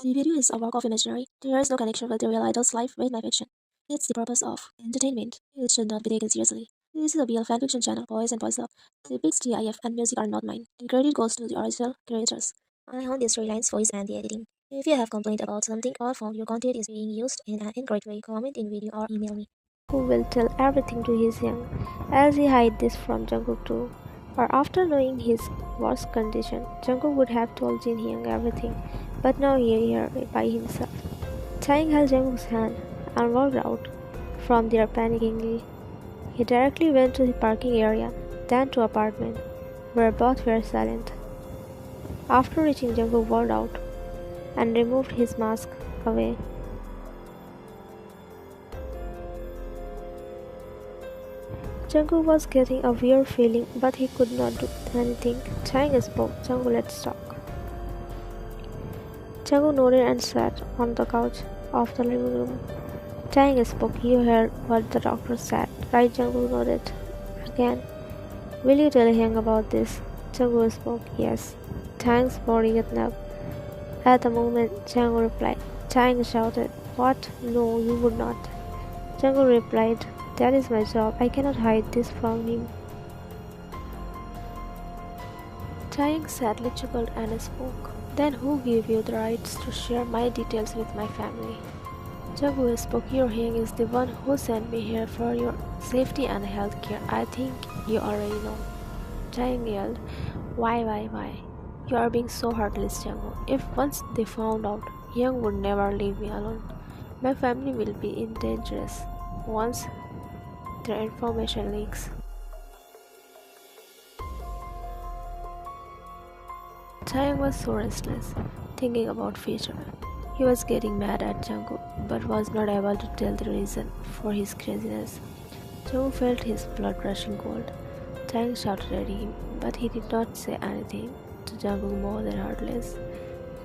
The video is a work of imaginary. There is no connection with the real idol's life with my fiction. It's the purpose of entertainment. It should not be taken seriously. This is a real fanfiction channel, boys and boys love. The pics, GIF, and music are not mine. The credit goes to the original creators. I own the storylines, voice, and the editing. If you have complaint about something or found your content is being used in an incorrect way, comment in video or email me. Who will tell everything to his young, as he hide this from Jungkook too. Or after knowing his worst condition, Jungkook would have told Jin Hyung everything, but now he here by himself. Taehyung held Jungkook's hand and walked out from there panickingly. He directly went to the parking area, then to apartment, where both were silent. After reaching, Jungkook walked out and removed his mask away. Jungkook was getting a weird feeling, but he could not do anything. Taehyung spoke. Jungkook, let's talk. Jungkook nodded and sat on the couch of the living room. Taehyung spoke. You heard what the doctor said, right? Jungkook nodded again. Will you tell Hyung about this? Jungkook spoke. Yes. Taehyung's body got numb. At the moment, Jungkook replied. Taehyung shouted. What? No, you would not. Jungkook replied. That is my job. I cannot hide this from him. Taehyung sadly chuckled and spoke. Then who gave you the rights to share my details with my family? Jungkook spoke. Your Hyung is the one who sent me here for your safety and health care. I think you already know. Taehyung yelled. Why? You are being so heartless, Jungkook. If once they found out, Hyung would never leave me alone. My family will be in danger once their information leaks. Taehyung was so restless, thinking about future. He was getting mad at Jungkook, but was not able to tell the reason for his craziness. Jungkook felt his blood rushing cold. Taehyung shouted at him, but he did not say anything to Jungkook more than heartless.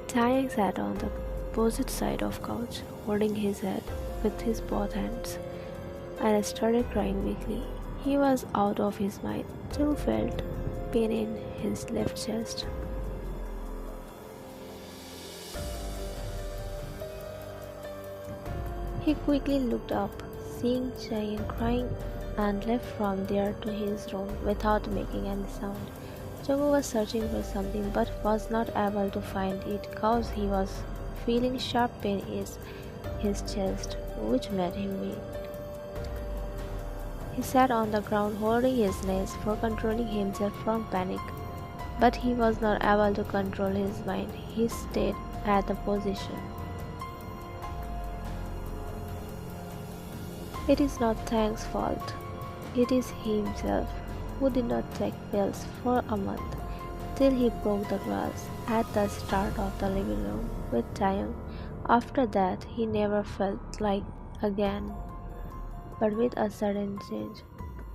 Taehyung sat on the opposite side of couch, holding his head with his both hands, and started crying weakly. He was out of his mind. Jungkook felt pain in his left chest. He quickly looked up, seeing Taehyung crying, and left from there to his room without making any sound. Jungkook was searching for something but was not able to find it cause he was feeling sharp pain in his chest, which made him weak. He sat on the ground holding his knees for controlling himself from panic, but he was not able to control his mind. He stayed at the position. It is not Taehyung's fault. It is he himself who did not take pills for a month till he broke the glass at the start of the living room with Taehyung. After that, he never felt like again, but with a sudden change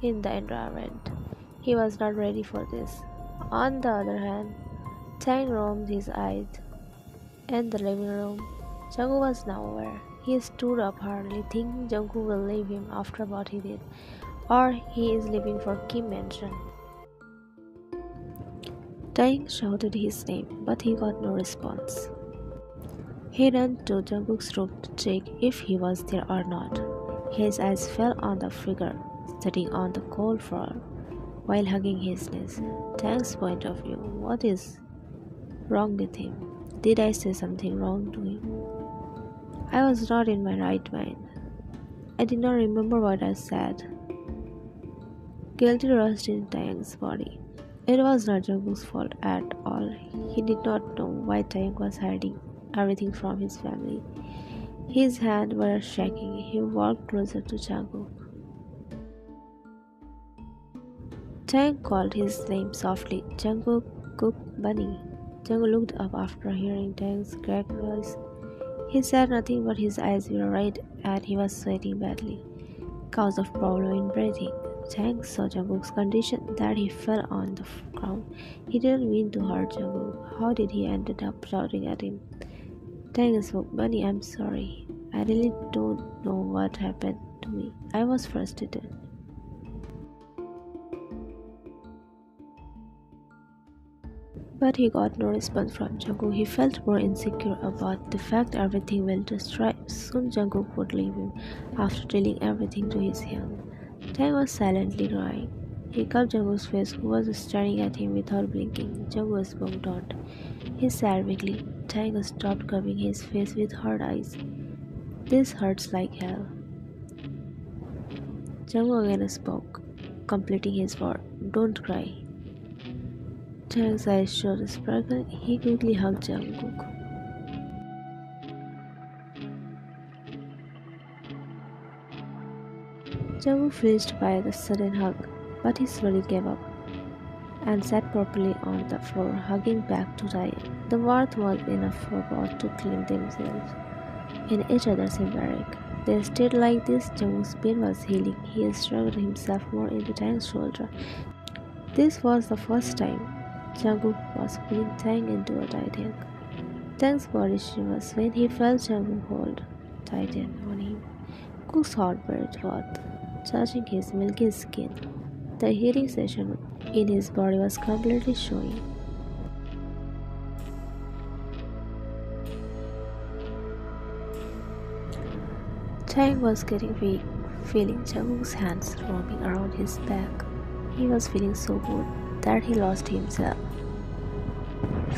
in the environment, he was not ready for this. On the other hand, Taehyung roamed his eyes in the living room. Jungkook was now aware. He stood up hurriedly, thinking Jungkook will leave him after what he did, or he is leaving for Kim Mansion. Taehyung shouted his name, but he got no response. He ran to Jungkook's room to check if he was there or not. His eyes fell on the figure sitting on the cold floor while hugging his knees. Taehyung's point of view. What is wrong with him? Did I say something wrong to him? I was not in my right mind. I did not remember what I said. Guilty rushed in Taehyung's body. It was not Jungkook's fault at all. He did not know why Taehyung was hiding everything from his family. His hands were shaking. He walked closer to Jungkook. Taehyung called his name softly. Jungkook, Kook, Bunny. Jungkook looked up after hearing Taehyung's cracked voice. He said nothing, but his eyes were red and he was sweating badly, cause of problem in breathing. Taehyung saw Jungkook's condition that he fell on the ground. He didn't mean to hurt Jungkook. How did he ended up shouting at him? Taehyung spoke. Bunny, I'm sorry. I really don't know what happened to me. I was frustrated. But he got no response from Jungkook. He felt more insecure about the fact everything went astray. Soon Jungkook would leave him after telling everything to his hand. Tae was silently crying. He cupped Jungkook's face, who was staring at him without blinking. Jungkook spoke, "Don't." He said weakly. Tae stopped cupping his face with hard eyes. "This hurts like hell." Jungkook again spoke, completing his word. "Don't cry." Tae's eyes showed a sparkle. He quickly hugged Jungkook. Jungkook flinched by the sudden hug, but he slowly gave up and sat properly on the floor, hugging back to Tae. The warmth was enough for both to clean themselves in each other's embrace. They stayed like this. Jungkook's pain was healing. He struggled himself more into Tae's shoulder. This was the first time Jungkook was pulling Tae into a tight hug. Tae's body shivered when he felt Jungkook hold tighten on him. Cook's heartbeat was touching his milky skin. The heating sensation in his body was completely showing. Tae was getting weak, feeling Jungkook's hands roaming around his back. He was feeling so good that he lost himself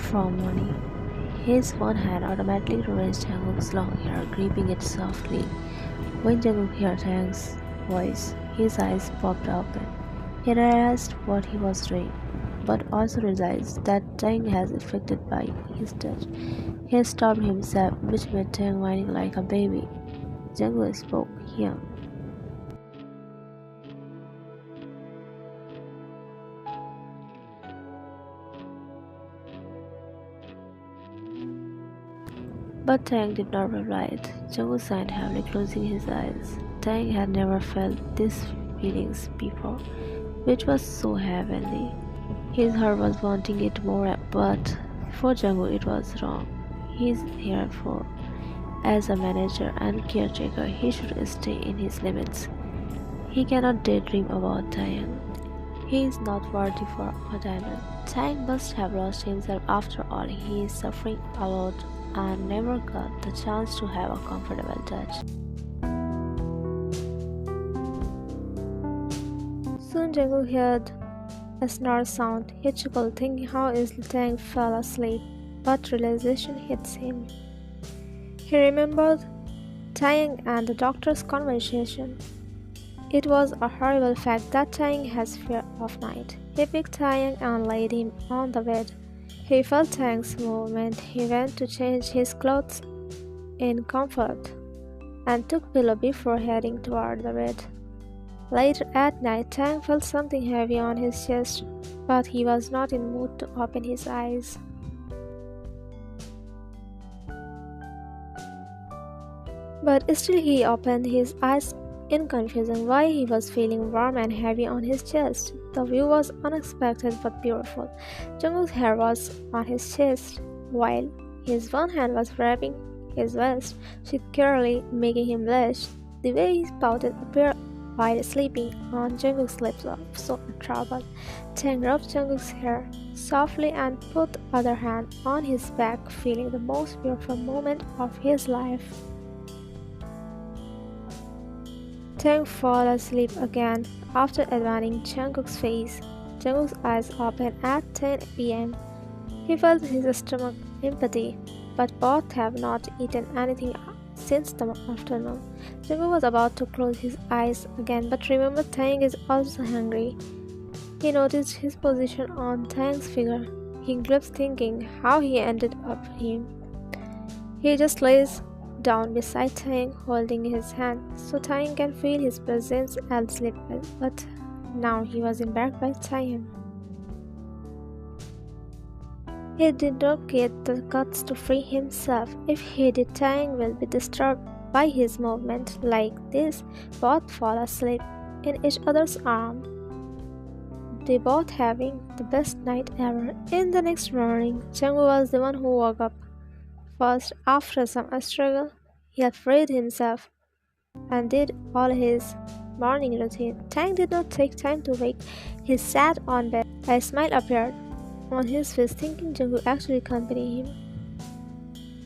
from money. His one hand automatically raised Jungkook's long hair, gripping it softly. When Jungkook heard Taehyung's voice, his eyes popped open. He realized what he was doing, but also realized that Taehyung was affected by his touch. He stopped himself, which made Taehyung whining like a baby. Jungkook spoke, "Hyung." But Taehyung did not reply. Jungkook sighed heavily, closing his eyes. Taehyung had never felt these feelings before, which was so heavenly. His heart was wanting it more, but for Jungkook it was wrong. He's here for as a manager and caretaker. He should stay in his limits. He cannot daydream about Taehyung. He is not worthy for a diamond. Taehyung must have lost himself after all. He is suffering a lot and never got the chance to have a comfortable touch. Soon Jungkook heard a snore sound. He chuckled, thinking how easily Taehyung fell asleep, but realization hits him. He remembered Taehyung and the doctor's conversation. It was a horrible fact that Taehyung has fear of night. He picked Taehyung and laid him on the bed. He felt Taehyung's movement. He went to change his clothes in comfort and took pillow before heading toward the bed. Later at night, Taehyung felt something heavy on his chest, but he was not in mood to open his eyes. But still he opened his eyes in confusion why he was feeling warm and heavy on his chest. The view was unexpected but beautiful. Jungkook's hair was on his chest, while his one hand was wrapping his waist securely, making him blush. The way he pouted appeared while sleeping on Jungkook's lips was so adorable. Taehyung rubbed Jungkook's hair softly and put the other hand on his back, feeling the most beautiful moment of his life. Taehyung fell asleep again after admiring Jungkook's face. Jungkook's eyes opened at 10 p.m. He felt his stomach empty, but both have not eaten anything since the afternoon. Jungkook was about to close his eyes again, but remembered Taehyung is also hungry. He noticed his position on Taehyung's figure. He gripped, thinking how he ended up him. He just lays down beside Taehyung, holding his hand, so Taehyung can feel his presence and sleep well. But now he was embarrassed by Taehyung. He did not get the guts to free himself. If he did, Taehyung will be disturbed by his movement. Like this, both fall asleep in each other's arms. They both having the best night ever. In the next morning, Jungkook was the one who woke up first. After some struggle, he freed himself and did all his morning routine. Taehyung did not take time to wake. He sat on bed. A smile appeared on his face, thinking Jungkook actually accompanied him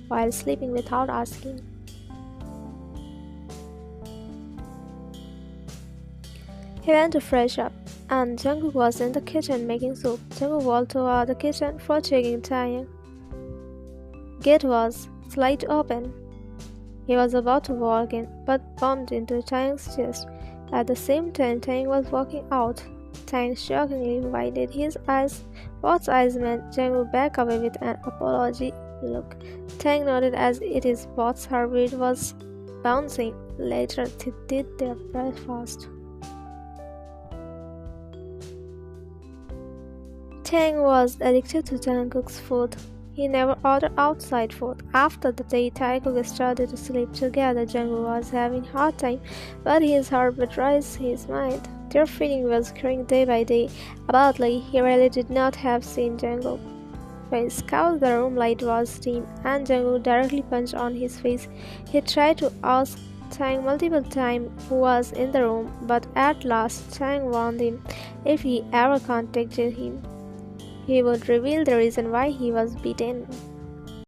while sleeping without asking. He went to fresh up, and Jungkook was in the kitchen making soup. Jungkook walked toward the kitchen for checking Taehyung. Gate was slightly open. He was about to walk in, but bumped into Taehyung's chest. At the same time, Taehyung was walking out. Taehyung shockingly widened his eyes. Both eyes met. Jungkook backed away with an apology look. Taehyung nodded as his both's heartbeat was bouncing. Later, they did their breakfast. Taehyung was addicted to Jungkook's food. He never ordered outside food. After the day Taekook started to sleep together, Jungkook was having a hard time, but his heart betrayed his mind. Their feeling was growing day by day. Apparently, he really did not have seen Jungkook. Face scouted the room light was dim, and Jungkook directly punched on his face. He tried to ask Taehyung multiple times who was in the room, but at last Taehyung warned him if he ever contacted him, he would reveal the reason why he was beaten.